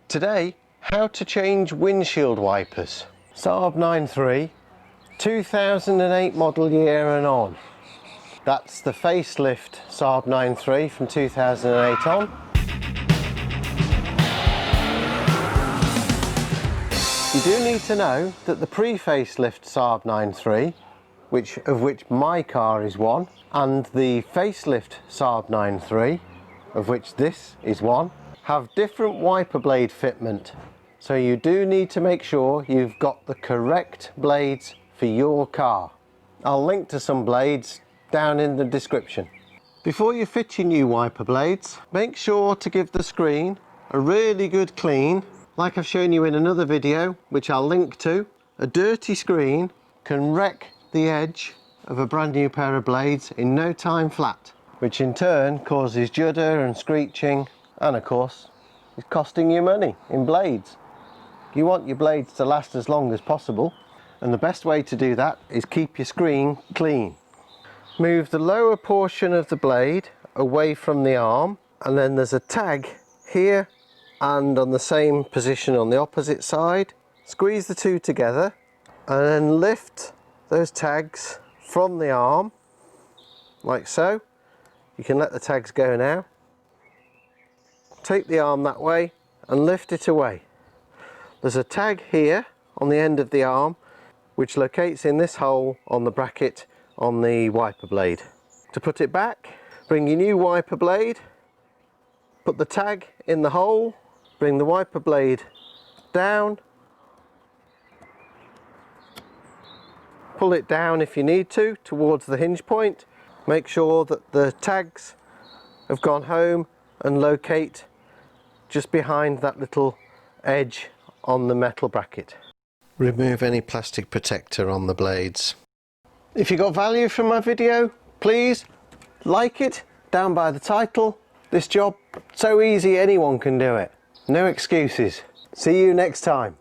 Today, how to change windshield wipers. Saab 9.3, 2008 model year and on. That's the facelift Saab 9.3 from 2008 on. You do need to know that the pre-facelift Saab 9.3, of which my car is one, and the facelift Saab 9.3, of which this is one, have different wiper blade fitment. So you do need to make sure you've got the correct blades for your car. I'll link to some blades down in the description. Before you fit your new wiper blades, make sure to give the screen a really good clean. Like I've shown you in another video, which I'll link to, a dirty screen can wreck the edge of a brand new pair of blades in no time flat, which in turn causes judder and screeching, and of course is costing you money in blades. You want your blades to last as long as possible, and the best way to do that is keep your screen clean. Move the lower portion of the blade away from the arm, and then there's a tag here and on the same position on the opposite side. Squeeze the two together and then lift those tags from the arm like so. You can let the tags go now. Take the arm that way and lift it away. There's a tag here on the end of the arm which locates in this hole on the bracket on the wiper blade. To put it back, bring your new wiper blade, put the tag in the hole, bring the wiper blade down, pull it down if you need to towards the hinge point. Make sure that the tags have gone home and locate just behind that little edge on the metal bracket. Remove any plastic protector on the blades. If you got value from my video, please like it down by the title. This job, so easy, anyone can do it. No excuses. See you next time.